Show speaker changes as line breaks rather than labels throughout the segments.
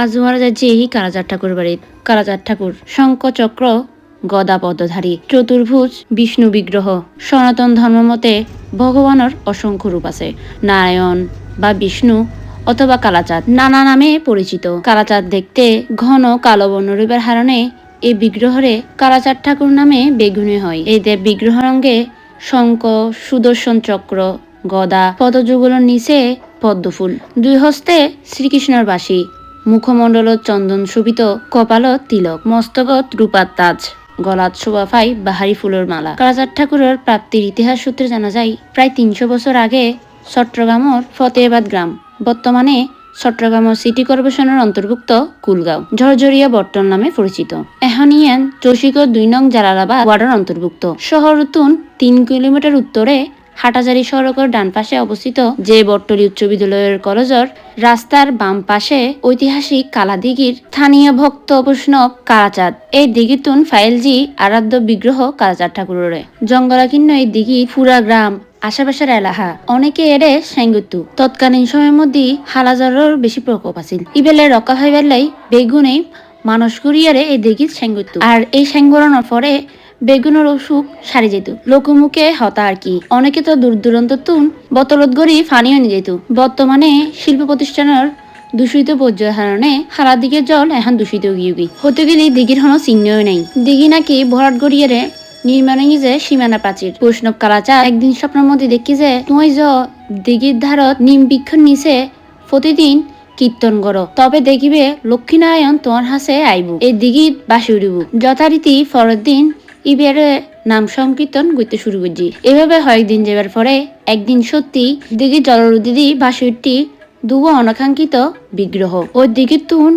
আজ মারা যাচ্ছে এই কালাচাঁদ ঠাকুর বাড়িত। কালাচাঁদ ঠাকুর শঙ্খ চক্র গদা পদ্মধারী চতুর্ভুজ বিষ্ণু বিগ্রহ। সনাতন ধর্মমতে ভগবানের অসংখ্য রূপ আছে। নারায়ণ বা বিষ্ণু অথবা কালাচাঁদ নানা নামে পরিচিত। কালাচাঁদ দেখতে ঘন কালো বর্ণরূপের হারণে এই বিগ্রহরে কালাচাঁদ ঠাকুর নামে বেগুনি হয়। এই দেব বিগ্রহ রঙ্গে শঙ্খ, সুদর্শন চক্র, গদা, পদযুগলের নিচে পদ্মফুল। দুই হস্তে শ্রীকৃষ্ণর বাসী, মুখমণ্ডলত চন্দন শোভিত, কপালত তিলক, মস্তকত রূপার তাজ, গলাত শোভা পাই বাহারি ফুলের মালা। কালাচাঁদ ঠাকুরের প্রাপ্তির ইতিহাস সূত্রে জানা যায় প্রায় 300 বছর আগে চট্টগ্রামের ফতেহাবাদ গ্রাম, বর্তমানে চট্টগ্রাম সিটি কর্পোরেশনের অন্তর্ভুক্ত কুলগাঁও, ঝরঝরিয়া বট্টন নামে পরিচিত। এহনিয়ান চৌশিকর 2 নং জালালাবাদ ওয়ার্ডের অন্তর্ভুক্ত। শহর উত্তুন 3 কিলোমিটার উত্তরে হাটাজারি সড়কের ডান পাশে অবস্থিত যে বট্টলি উচ্চ বিদ্যালয়ের কলেজের রাস্তার বাম পাশে ঐতিহাসিক কালাদিঘির স্থানীয় ভক্ত বৈষ্ণব কালাচাঁদ। এই দিঘিতুন ফাইলজি আরাধ্য বিগ্রহ কালাচাঁদ ঠাকুরের। জঙ্গলাকীর্ণ এই দিঘি পুরা গ্রাম আশেপাশের এলাকা অনেকে এরে সাইঙ্গুতু। তৎকালীন সময়ের মধ্যে হালাজারের বেশি প্রকোপ আছিল। ইবেলে রক্ষা হইবার বেগুনে মানুষ করিয়ারে এই দিঘির সাইঙ্গুতু। আর এই সাইঙ্গরানোর পরে বেগুনের অসুখ সারি যেত। লোকমুখে হতা আর কি। অনেকে তো দূর দূরান্ত তুন বোতলত গড়ি ফানিও নিয়ে যেত। বর্তমানে শিল্প প্রতিষ্ঠানের দূষিত পর্যায়ের কারণে হারা দিকের জল এখন দূষিত গিয়ে হতে গেলে দিঘির কোনো চিহ্নই নাই। দিঘি নাকি ভরাট গড়িয়ারে নির্মাণে যে সীমানা প্রাচীর। বৈষ্ণব কালাচাঁদ একদিন স্বপ্নের মধ্যে দেখি যে তুই দিঘির ধারত নিম বৃক্ষর নিচে প্রতিদিন কীর্তন করো, তবে দেখিবে লক্ষ্মীনারায়ণ তোমার হাসে আইব, এই দিঘিত বাসি উঠিব। যথারীতি পরের দিন ইবেরে নাম সংকীর্তন করতে শুরু করছি। এভাবে কয়েকদিন যাবার পরে একদিন সত্যি দিঘি জলরুদিদি বাসুরটি দুবো অনাকাঙ্ক্ষিত বিগ্রহ। ওই দিঘির তুন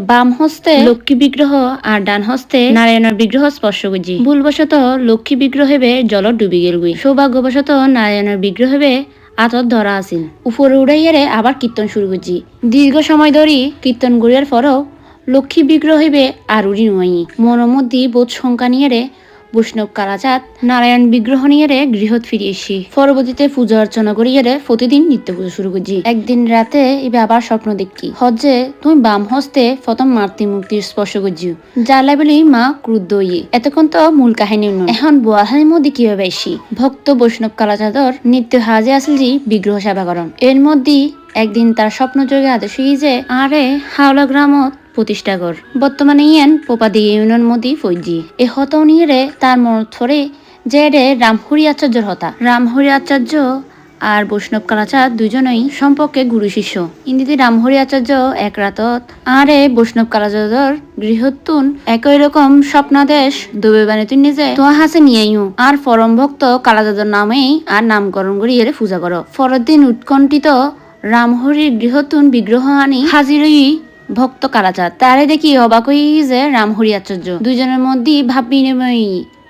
বাম হস্তে লক্ষ্মী বিগ্রহ আর ডান হস্তে নারায়ণের বিগ্রহ স্পর্শ করছি। ভুলবশত লক্ষ্মী বিগ্রহ হেবে জল ডুবি গেল। সৌভাগ্যবশত নারায়ণের বিগ্রহ হেবে আতর ধরা আছিল। উপরে উড়াইয়ারে আবার কীর্তন শুরু করছি। দীর্ঘ সময় ধরে কীর্তন গড়িয়ার পরেও লক্ষ্মী বিগ্রহ হইবে আর উড়ি নয়। মনের মধ্যে বোধ শঙ্কা নিয়ে বৈষ্ণব কালাচাঁদ নারায়ণ বিগ্রহ নিয়ে গৃহত ফিরে এসি। পরবর্তীতে পূজা অর্চনা করিয়ে প্রতিদিন নিত্য পুজো শুরু করছি। একদিন রাতে এবার আবার স্বপ্ন দেখি হজ্জে তুমি বাম হস্তে প্রথম মাতৃ মুক্তির স্পর্শ করছি। জ্বালা বলি মা ক্রুদ্ধ হইয়ে। এতক্ষণ তো মূল কাহিনী নয়, এখন বোয়াহানির মধ্যে কিভাবে এসি। ভক্ত বৈষ্ণব কালাচাঁদর নিত্য হাজে আসল যে বিগ্রহ সেবা করন। এর মধ্যে একদিন তার স্বপ্ন যোগে আদেশ যে আরে হাওলা গ্রামত প্রতিষ্ঠা কর। বর্তমানে ইয়ান পোপাদি ইউনিয়ন মধ্যে ফৈজি। এ হত নিয়ে তার মনত ফরে যে রে রামহরি আচার্যর হতা। রামহরি আচার্য আর বৈষ্ণব কালাচাঁদ দুজনেই সম্পর্কে গুরু শিষ্য। ইন্দিতে রামহরি আচার্য এক রাতত আরে বৈষ্ণব কালাচাঁদর গৃহতুন একই রকম স্বপ্নাদেশ দবে বানিয়ে নিজে তোমার হাসে নিয়েও আর পরম ভক্ত কালাচাঁদর নামেই আর নামকরণ করি এর পূজা করো। পরের দিন উৎকণ্ঠিত রামহরির গৃহতুন বিগ্রহ আনি হাজিরই ভক্ত কালাচাঁদ। তারে দেখি অবাক হয়ে যে রামহরি আচার্য। দুজনের মধ্যে ভাব বিনিময়।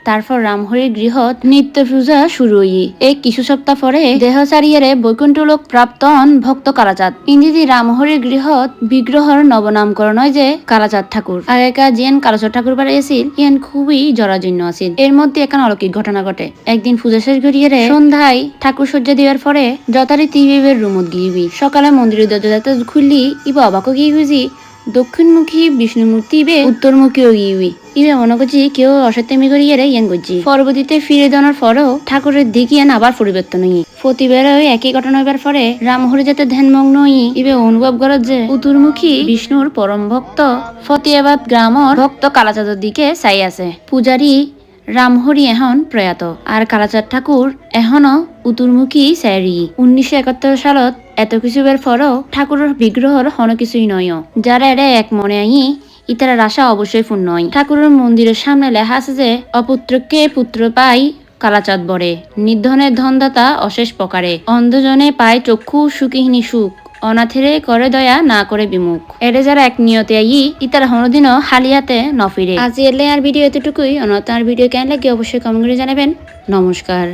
তারপর রামহরির গৃহত নিত্য পূজা শুরু হই। এই কিছু সপ্তাহ পরে দেহ ছাড়িয়ে বৈকুণ্ঠ লোক প্রাপ্ত হন ভক্ত কালাচাঁদ। ইন্দিদি রামহরির গৃহত বিগ্রহর নবনামকরণ হয় যে কালাচাঁদ ঠাকুর। আগেকার যেন কালাচাঁদ ঠাকুর বাড়ি আছিল ইয়ান খুবই জরাজীর্ণ আছিল। এর মধ্যে এখন অলৌকিক ঘটনা ঘটে। একদিন পূজা শেষ করিয়ে সন্ধ্যায় ঠাকুর সজ্জা দেওয়ার পরে যথারীতি বিবের রুমত গিয়েবি। সকালে মন্দিরের দরজা খুললি ইবা অবাক গিয়ে বুঝি দক্ষিণমুখী বিষ্ণুমূর্তি ইবে উত্তরমুখীও গিয়ে ইবে মনে করছি কেউ অসত্যমি করিয়ে ইয়ান করছি। পরবর্তীতে ফিরে দেওয়ার পরেও ঠাকুরের দিকে ইয়ান আবার পরিবর্তন হই। প্রতিবার একই ঘটনা হইবার পরে রামহরি যাতে ধ্যানমগ্ন হই ইবে অনুভব করত যে উত্তরমুখী বিষ্ণুর পরম ভক্ত ফতেহাবাদ গ্রামর ভক্ত কালাচাঁদের দিকে চাই আছে। পূজারী রামহরি এখন প্রয়াত আর কালাচাঁদ ঠাকুর এখনো উত্তরমুখী স্যারি। 1971 সালত এত কিছু বের পরও ঠাকুরের বিগ্রহর হনো কিছুই নয়। যারা এরা এক মনে আই ইতার আশা অবশ্যই পূর্ণ হয়। ঠাকুরের মন্দিরের সামনে লেখা আছে যে অপুত্রকে পুত্র পাই কালাচাঁদ বরে, নির্ধনের ধনদাতা অশেষ প্রকারে, অন্ধজনে পায় চক্ষু সুখিহীনী সুখ, অনাথেরে করে দয়া না করে বিমুখ। এরে যারা এক নিয়তে ইতার হনদিনও হালিয়াতে নফিরে। আজ এলে আর ভিডিও এতটুকুই। অনতার ভিডিও কেন লাগে অবশ্যই কমেন্ট করে জানাবেন। নমস্কার।